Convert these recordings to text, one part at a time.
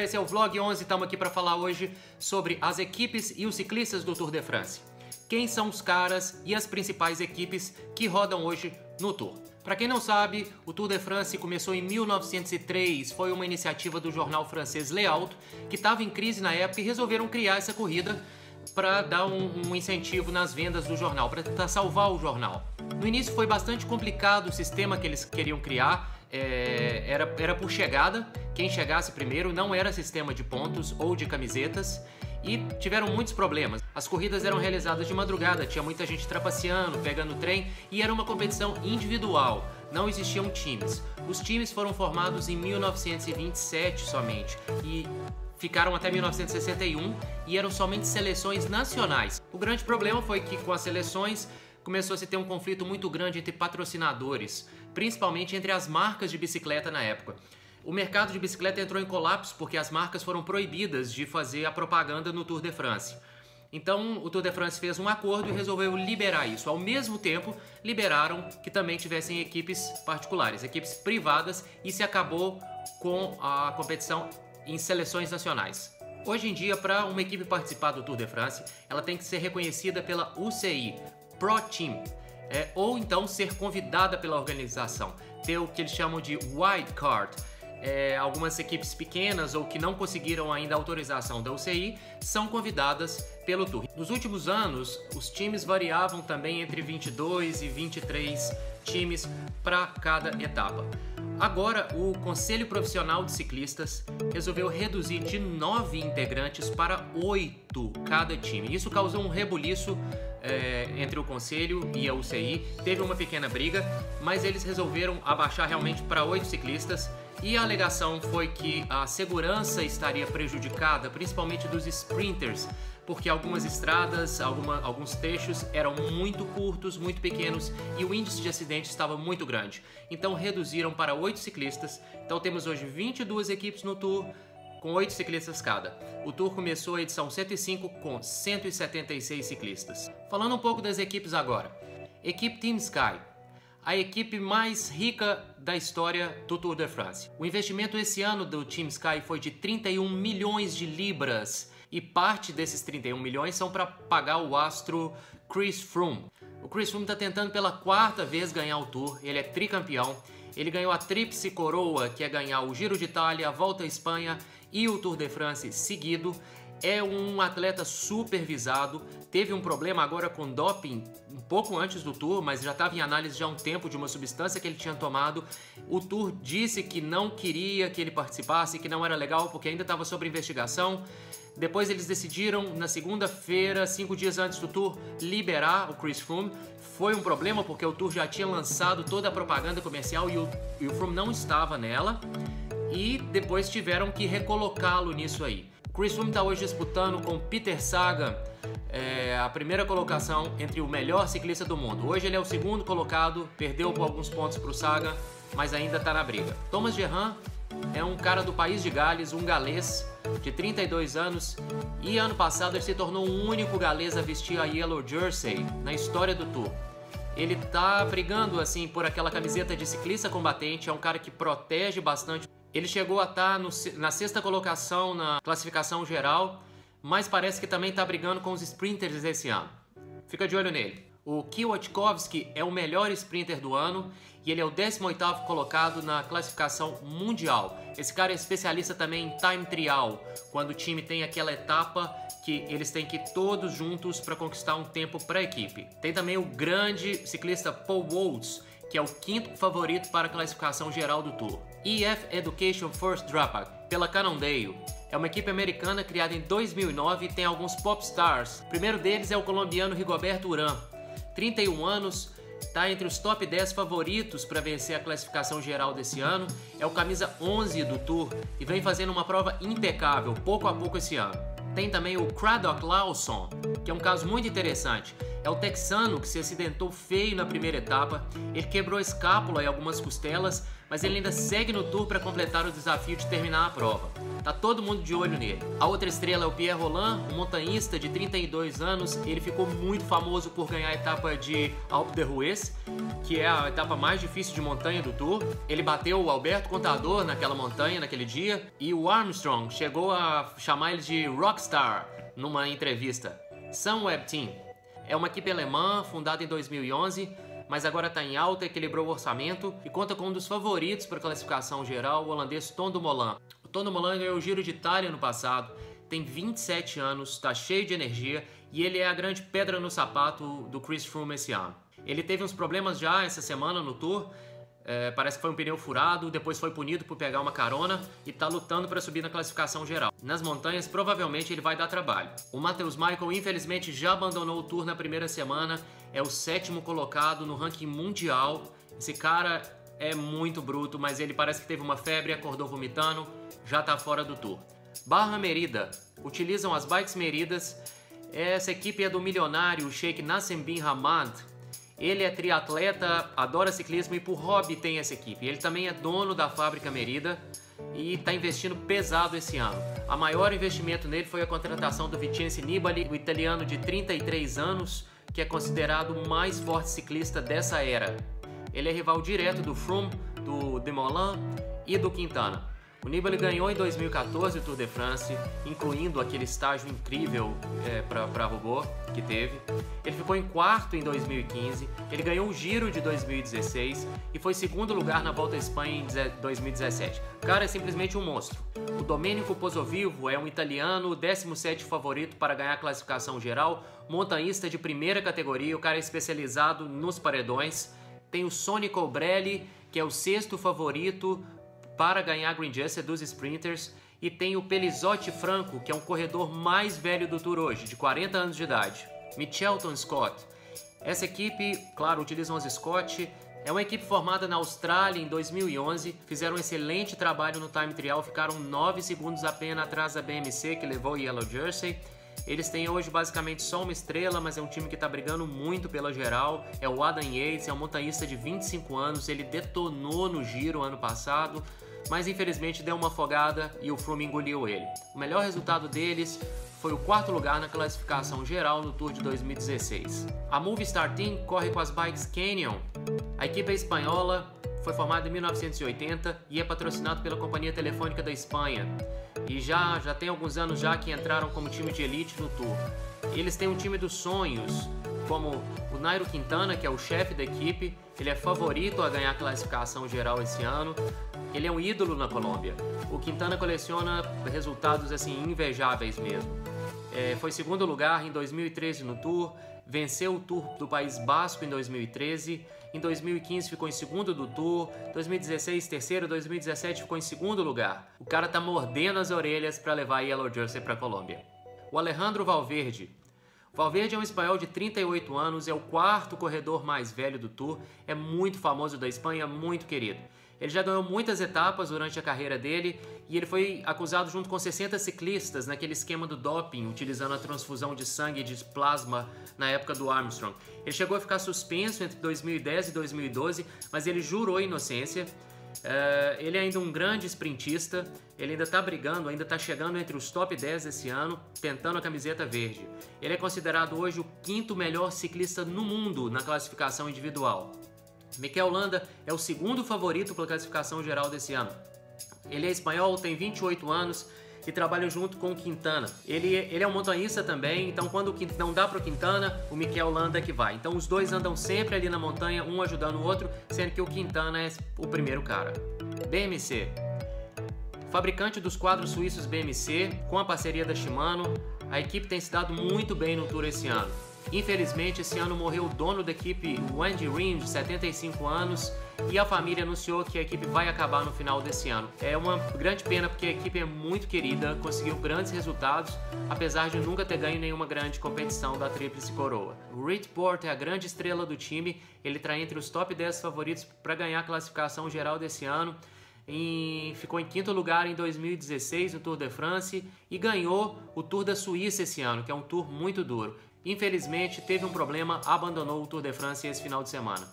esse é o Vlog 11, estamos aqui para falar hoje sobre as equipes e os ciclistas do Tour de France. Quem são os caras e as principais equipes que rodam hoje no Tour. Para quem não sabe, o Tour de France começou em 1903, foi uma iniciativa do jornal francês Le Auto, que estava em crise na época e resolveram criar essa corrida para dar um incentivo nas vendas do jornal, para tentar salvar o jornal. No início foi bastante complicado o sistema que eles queriam criar, era por chegada, quem chegasse primeiro, não era sistema de pontos ou de camisetas, e tiveram muitos problemas. As corridas eram realizadas de madrugada, tinha muita gente trapaceando, pegando trem, e era uma competição individual, não existiam times. Os times foram formados em 1927 somente, e ficaram até 1961 e eram somente seleções nacionais. O grande problema foi que com as seleções começou a se ter um conflito muito grande entre patrocinadores, principalmente entre as marcas de bicicleta na época. O mercado de bicicleta entrou em colapso porque as marcas foram proibidas de fazer a propaganda no Tour de France. Então o Tour de France fez um acordo e resolveu liberar isso. Ao mesmo tempo, liberaram que também tivessem equipes particulares, equipes privadas, e se acabou com a competição em seleções nacionais. Hoje em dia, para uma equipe participar do Tour de France, ela tem que ser reconhecida pela UCI, Pro Team, ou então ser convidada pela organização, ter o que eles chamam de wild card. Algumas equipes pequenas ou que não conseguiram ainda a autorização da UCI são convidadas pelo Tour. Nos últimos anos, os times variavam também entre 22 e 23 times para cada etapa. Agora, o Conselho Profissional de Ciclistas resolveu reduzir de 9 integrantes para 8 cada time. Isso causou um rebuliço entre o Conselho e a UCI. Teve uma pequena briga, mas eles resolveram abaixar realmente para 8 ciclistas. E a alegação foi que a segurança estaria prejudicada, principalmente dos sprinters, porque algumas estradas, alguns trechos eram muito curtos, muito pequenos e o índice de acidente estava muito grande. Então reduziram para 8 ciclistas. Então temos hoje 22 equipes no Tour, com 8 ciclistas cada. O Tour começou a edição 105 com 176 ciclistas. Falando um pouco das equipes agora. Equipe Team Sky, a equipe mais rica da história do Tour de France. O investimento esse ano do Team Sky foi de 31 milhões de libras e parte desses 31 milhões são para pagar o astro Chris Froome. O Chris Froome está tentando pela 4ª vez ganhar o Tour, ele é tricampeão, ele ganhou a tríplice coroa, que é ganhar o Giro de Itália, a Volta à Espanha e o Tour de France seguido. É um atleta super visado, teve um problema agora com doping um pouco antes do Tour, mas já estava em análise já há um tempo de uma substância que ele tinha tomado. O Tour disse que não queria que ele participasse, que não era legal porque ainda estava sob investigação. Depois eles decidiram, na segunda-feira, 5 dias antes do Tour, liberar o Chris Froome. Foi um problema porque o Tour já tinha lançado toda a propaganda comercial e o Froome não estava nela. E depois tiveram que recolocá-lo nisso aí. Chris Froome está hoje disputando com Peter Sagan a primeira colocação entre o melhor ciclista do mundo. Hoje ele é o 2º colocado, perdeu por alguns pontos para o Sagan, mas ainda está na briga. Thomas Gerrand é um cara do país de Gales, um galês de 32 anos, e ano passado ele se tornou o único galês a vestir a Yellow Jersey na história do Tour. Ele tá brigando assim por aquela camiseta de ciclista combatente, é um cara que protege bastante. Ele chegou a estar na 6ª colocação na classificação geral, mas parece que também está brigando com os sprinters esse ano. Fica de olho nele. O Kwiatkowski é o melhor sprinter do ano e ele é o 18º colocado na classificação mundial. Esse cara é especialista também em time trial, quando o time tem aquela etapa que eles têm que ir todos juntos para conquistar um tempo para a equipe. Tem também o grande ciclista Paul Waltz, que é o 5º favorito para a classificação geral do Tour. EF Education First Dropout, pela Cannondale. É uma equipe americana criada em 2009 e tem alguns pop stars. O primeiro deles é o colombiano Rigoberto Urán, 31 anos, está entre os top 10 favoritos para vencer a classificação geral desse ano. É o camisa 11 do Tour e vem fazendo uma prova impecável, pouco a pouco esse ano. Tem também o Craddock Lawson, que é um caso muito interessante. é o texano que se acidentou feio na primeira etapa. Ele quebrou a escápula e algumas costelas, mas ele ainda segue no Tour para completar o desafio de terminar a prova. Tá todo mundo de olho nele. A outra estrela é o Pierre Rolland, um montanhista de 32 anos. Ele ficou muito famoso por ganhar a etapa de Alpe d'Huez, que é a etapa mais difícil de montanha do Tour. Ele bateu o Alberto Contador naquela montanha, naquele dia, e o Armstrong chegou a chamar ele de Rockstar numa entrevista. Sunweb Team é uma equipe alemã fundada em 2011, mas agora está em alta, equilibrou o orçamento e conta com um dos favoritos para a classificação geral, o holandês Tom Dumoulin. O Tom Dumoulin ganhou o Giro de Itália no passado, tem 27 anos, está cheio de energia e ele é a grande pedra no sapato do Chris Froome esse ano. Ele teve uns problemas já essa semana no Tour, parece que foi um pneu furado, depois foi punido por pegar uma carona e está lutando para subir na classificação geral. Nas montanhas, provavelmente ele vai dar trabalho. O Mateusz Michael, infelizmente, já abandonou o Tour na primeira semana, é o 7º colocado no ranking mundial. Esse cara é muito bruto, mas ele parece que teve uma febre, acordou vomitando, já está fora do Tour. Barra Merida, utilizam as bikes Meridas. Essa equipe é do milionário Sheikh Nassim bin Hamad. Ele é triatleta, adora ciclismo e por hobby tem essa equipe. Ele também é dono da fábrica Merida e está investindo pesado esse ano. A maior investimento nele foi a contratação do Vincenzo Nibali, o italiano de 33 anos, que é considerado o mais forte ciclista dessa era. Ele é rival direto do Froome, do Dumoulin e do Quintana. O Nibali ganhou em 2014 o Tour de France, incluindo aquele estágio incrível para robô que teve. Ele ficou em 4º em 2015, ele ganhou o Giro de 2016 e foi 2º lugar na Volta à Espanha em 2017. O cara é simplesmente um monstro. O Domenico Pozzovivo é um italiano, o 17º favorito para ganhar a classificação geral, montanhista de primeira categoria, o cara é especializado nos paredões. Tem o Sonny Colbrelli, que é o 6º favorito para ganhar a Green Jersey dos sprinters, e tem o Pelizotti Franco, que é um corredor mais velho do Tour hoje, de 40 anos de idade. Mitchelton Scott. Essa equipe, claro, utilizam as Scott, é uma equipe formada na Austrália em 2011, fizeram um excelente trabalho no time trial, ficaram 9 segundos apenas atrás da BMC, que levou o Yellow Jersey. Eles têm hoje basicamente só uma estrela, mas é um time que está brigando muito pela geral. É o Adam Yates, é um montanhista de 25 anos, ele detonou no Giro ano passado, mas infelizmente deu uma afogada e o Froome engoliu ele. O melhor resultado deles foi o 4º lugar na classificação geral no Tour de 2016. A Movistar Team corre com as bikes Canyon. A equipe é espanhola, foi formada em 1980 e é patrocinado pela Companhia Telefônica da Espanha. E já tem alguns anos já que entraram como time de elite no Tour. Eles têm um time dos sonhos, como o Nairo Quintana, que é o chefe da equipe. Ele é favorito a ganhar a classificação geral esse ano. Ele é um ídolo na Colômbia. O Quintana coleciona resultados assim invejáveis mesmo. Foi 2º lugar em 2013 no Tour, venceu o Tour do País Basco em 2013, em 2015 ficou em 2º do Tour, 2016 3º, 2017 ficou em 2º lugar. O cara tá mordendo as orelhas para levar a Yellow Jersey para a Colômbia. O Alejandro Valverde. O Valverde é um espanhol de 38 anos, é o 4º corredor mais velho do Tour, é muito famoso da Espanha, muito querido. Ele já ganhou muitas etapas durante a carreira dele e ele foi acusado junto com 60 ciclistas naquele esquema do doping, utilizando a transfusão de sangue e de plasma na época do Armstrong. Ele chegou a ficar suspenso entre 2010 e 2012, mas ele jurou inocência. Ele é ainda um grande sprintista, ele ainda está brigando, ainda está chegando entre os top 10 esse ano, tentando a camiseta verde. Ele é considerado hoje o 5º melhor ciclista no mundo na classificação individual. Mikel Landa é o 2º favorito pela classificação geral desse ano. Ele é espanhol, tem 28 anos e trabalha junto com o Quintana. Ele é um montanhista também, então quando não dá para o Quintana, o Mikel Landa é que vai. Então os dois andam sempre ali na montanha, um ajudando o outro, sendo que o Quintana é o primeiro cara. BMC. Fabricante dos quadros suíços BMC, com a parceria da Shimano, a equipe tem se dado muito bem no Tour esse ano. Infelizmente, esse ano morreu o dono da equipe, o Andy Rim, de 75 anos, e a família anunciou que a equipe vai acabar no final desse ano. É uma grande pena porque a equipe é muito querida, conseguiu grandes resultados, apesar de nunca ter ganho nenhuma grande competição da Tríplice Coroa. O Reed Porte é a grande estrela do time, ele está entre os top 10 favoritos para ganhar a classificação geral desse ano. Ficou em 5º lugar em 2016 no Tour de France e ganhou o Tour da Suíça esse ano, que é um tour muito duro. infelizmente teve um problema, abandonou o Tour de France esse final de semana.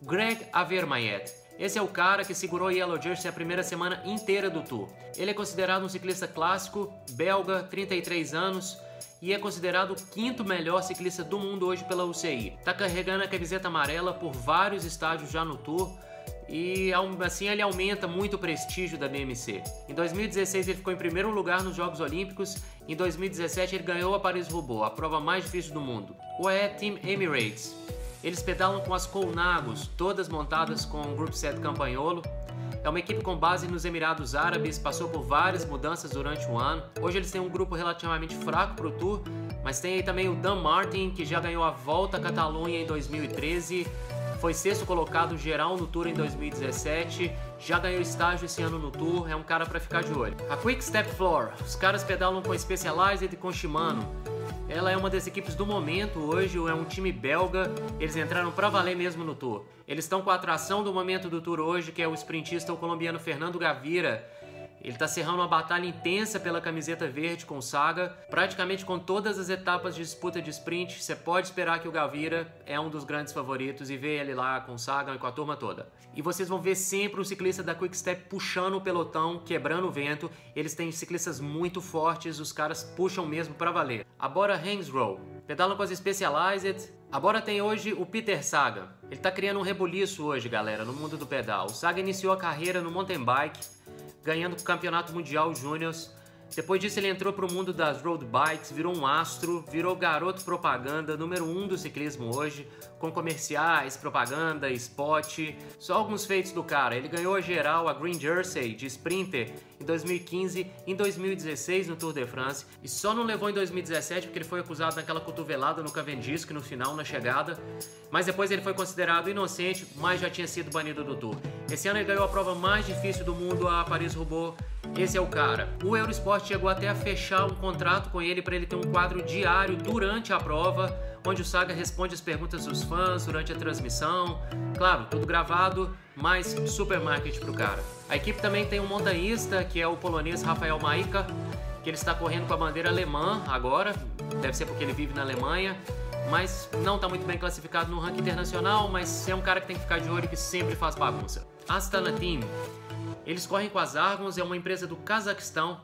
Greg Avermaet. Esse é o cara que segurou o Yellow Jersey a primeira semana inteira do Tour. Ele é considerado um ciclista clássico, belga, 33 anos, e é considerado o quinto melhor ciclista do mundo hoje pela UCI. Tá carregando a camiseta amarela por vários estágios já no Tour, e assim ele aumenta muito o prestígio da BMC. Em 2016 ele ficou em primeiro lugar nos Jogos Olímpicos, em 2017 ele ganhou a Paris-Roubaix, a prova mais difícil do mundo. O AE Team Emirates. Eles pedalam com as Colnagos, todas montadas com o Group Set Campagnolo. É uma equipe com base nos Emirados Árabes, passou por várias mudanças durante o ano. Hoje eles têm um grupo relativamente fraco para o Tour, mas tem aí também o Dan Martin, que já ganhou a Volta à Catalunha em 2013, foi sexto colocado geral no Tour em 2017, já ganhou estágio esse ano no Tour, é um cara para ficar de olho. A Quick Step Floor, os caras pedalam com Specialized e com Shimano. Ela é uma das equipes do momento hoje, é um time belga, eles entraram pra valer mesmo no Tour. Eles estão com a atração do momento do Tour hoje, que é o sprintista o colombiano Fernando Gaviria. Ele tá cerrando uma batalha intensa pela camiseta verde com o Saga, praticamente com todas as etapas de disputa de sprint. Você pode esperar que o Gaviria é um dos grandes favoritos e ver ele lá com o Saga e com a turma toda. E vocês vão ver sempre o ciclista da Quick Step puxando o pelotão, quebrando o vento. Eles têm ciclistas muito fortes, os caras puxam mesmo pra valer. A Bora Hansgrohe pedalam com as Specialized. A Bora tem hoje o Peter Sagan. Ele tá criando um rebuliço hoje, galera, no mundo do pedal. O Sagan iniciou a carreira no mountain bike, ganhando o Campeonato Mundial Júniors. Depois disso ele entrou para o mundo das road bikes, virou um astro, virou garoto propaganda, número 1 do ciclismo hoje, com comerciais, propaganda, spot, só alguns feitos do cara. Ele ganhou a geral, a Green Jersey de Sprinter em 2015, em 2016 no Tour de France, e só não levou em 2017 porque ele foi acusado daquela cotovelada no Cavendish no final, na chegada, mas depois ele foi considerado inocente, mas já tinha sido banido do Tour. Esse ano ele ganhou a prova mais difícil do mundo, a Paris-Roubaix. Esse é o cara. O Eurosport chegou até a fechar um contrato com ele para ele ter um quadro diário durante a prova, onde o Saga responde as perguntas dos fãs durante a transmissão. Claro, tudo gravado, mas super marketing pro cara. A equipe também tem um montanhista, que é o polonês Rafael Majka, que ele está correndo com a bandeira alemã agora, deve ser porque ele vive na Alemanha, mas não está muito bem classificado no ranking internacional, mas é um cara que tem que ficar de olho, que sempre faz bagunça. Astana Team. Eles correm com as Argons, é uma empresa do Cazaquistão,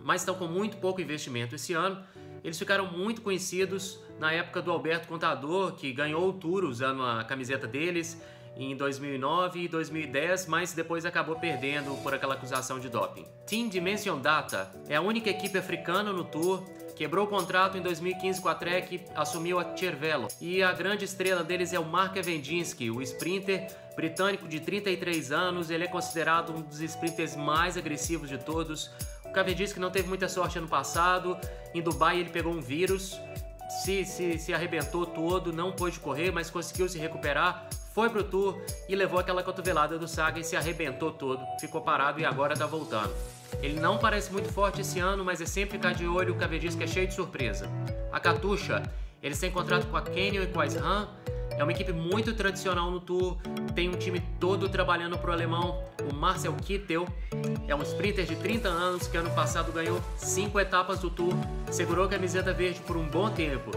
mas estão com muito pouco investimento esse ano. Eles ficaram muito conhecidos na época do Alberto Contador, que ganhou o Tour usando a camiseta deles em 2009 e 2010, mas depois acabou perdendo por aquela acusação de doping. Team Dimension Data é a única equipe africana no Tour, quebrou o contrato em 2015 com a Trek, assumiu a Cervelo. E a grande estrela deles é o Mark Cavendish, o sprinter britânico de 33 anos. Ele é considerado um dos sprinters mais agressivos de todos. O Cavendish não teve muita sorte ano passado. Em Dubai ele pegou um vírus, se arrebentou todo, não pôde correr, mas conseguiu se recuperar. Foi pro Tour e levou aquela cotovelada do Saga e se arrebentou todo. Ficou parado e agora tá voltando. Ele não parece muito forte esse ano, mas é sempre ficar de olho, o Cavendish que é cheio de surpresa. A Katusha, eles têm contrato com a Canyon e com a SRAM. É uma equipe muito tradicional no Tour, tem um time todo trabalhando pro alemão. O Marcel Kittel é um sprinter de 30 anos que ano passado ganhou 5 etapas do Tour, segurou a camiseta verde por um bom tempo.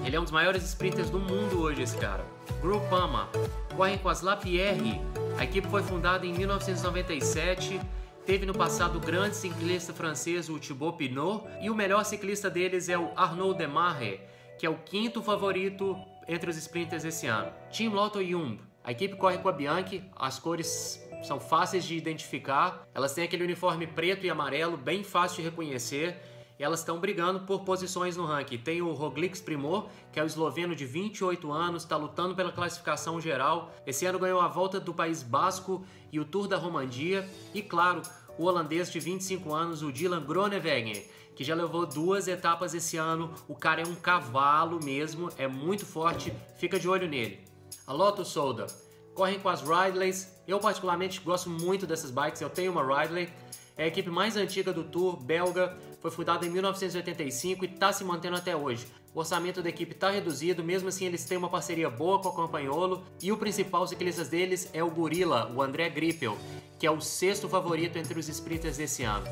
Ele é um dos maiores sprinters do mundo hoje, esse cara. Groupama correm com as Lapierre. A equipe foi fundada em 1997. Teve no passado o grande ciclista francês, o Thibaut Pinot, e o melhor ciclista deles é o Arnaud Démare, que é o quinto favorito entre os sprinters esse ano. Team Lotto Jumbo. A equipe corre com a Bianchi, as cores são fáceis de identificar, elas têm aquele uniforme preto e amarelo, bem fácil de reconhecer, e elas estão brigando por posições no ranking. Tem o Roglic Primož, que é o esloveno de 28 anos, está lutando pela classificação geral. Esse ano ganhou a Volta do País Basco e o Tour da Romandia. E claro, o holandês de 25 anos, o Dylan Groenewegen, que já levou 2 etapas esse ano. O cara é um cavalo mesmo, é muito forte, fica de olho nele. A Lotto Soudal correm com as Ridleys. Eu particularmente gosto muito dessas bikes, eu tenho uma Ridley. É a equipe mais antiga do Tour, belga, foi fundada em 1985 e está se mantendo até hoje. O orçamento da equipe está reduzido, mesmo assim eles têm uma parceria boa com a Campagnolo, e o principal ciclista deles é o gorila, o André Greipel, que é o 6º favorito entre os sprinters desse ano.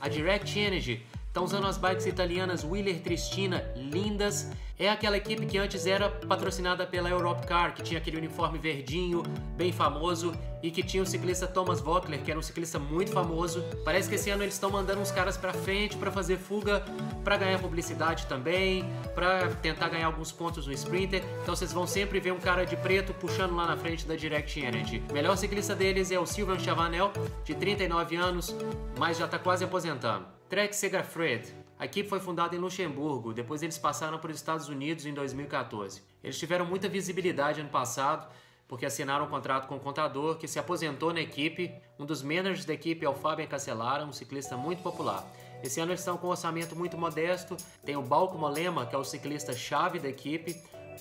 A Direct Energy Estão usando as bikes italianas Wheeler Tristina, lindas. É aquela equipe que antes era patrocinada pela Europcar, que tinha aquele uniforme verdinho, bem famoso, e que tinha o ciclista Thomas Voeckler, que era um ciclista muito famoso. Parece que esse ano eles estão mandando uns caras pra frente pra fazer fuga, pra ganhar publicidade também, pra tentar ganhar alguns pontos no Sprinter. Então vocês vão sempre ver um cara de preto puxando lá na frente da Direct Energy. O melhor ciclista deles é o Sylvain Chavanel, de 39 anos, mas já tá quase aposentando. Trek Segafredo. A equipe foi fundada em Luxemburgo, depois eles passaram para os Estados Unidos em 2014. Eles tiveram muita visibilidade ano passado, porque assinaram um contrato com um contador que se aposentou na equipe. Um dos managers da equipe é o Fabio Cancellara, um ciclista muito popular. Esse ano eles estão com um orçamento muito modesto. Tem o Bauco Mollema, que é o ciclista-chave da equipe.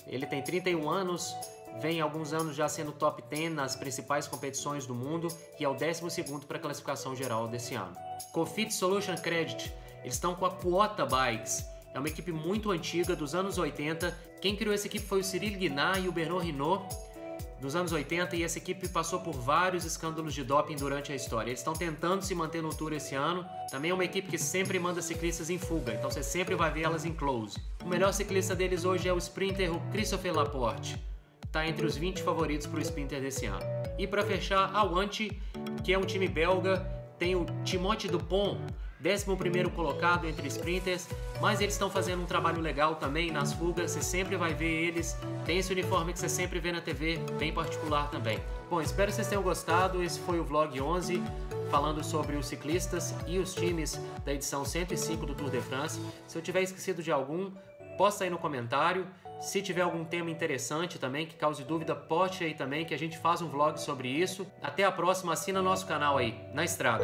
Ele tem 31 anos, vem há alguns anos já sendo top 10 nas principais competições do mundo e é o 12º para a classificação geral desse ano. Cofit Solution Credit. Eles estão com a Quota Bikes. É uma equipe muito antiga, dos anos 80. Quem criou essa equipe foi o Cyril Guinard e o Bernard Hinault, dos anos 80, e essa equipe passou por vários escândalos de doping durante a história. Eles estão tentando se manter no Tour esse ano. Também é uma equipe que sempre manda ciclistas em fuga, então você sempre vai ver elas em close. O melhor ciclista deles hoje é o sprinter, o Christopher Laporte. Está entre os 20 favoritos para o sprinter desse ano. E para fechar, a Wanty, que é um time belga, tem o Timothée Dupont, 11º colocado entre sprinters, mas eles estão fazendo um trabalho legal também nas fugas, você sempre vai ver eles, tem esse uniforme que você sempre vê na TV, bem particular também. Bom, espero que vocês tenham gostado, esse foi o Vlog 11, falando sobre os ciclistas e os times da edição 105 do Tour de France. Se eu tiver esquecido de algum, posta aí no comentário. Se tiver algum tema interessante também, que cause dúvida, poste aí também, que a gente faz um vlog sobre isso. Até a próxima, assina nosso canal aí, Na Estrada.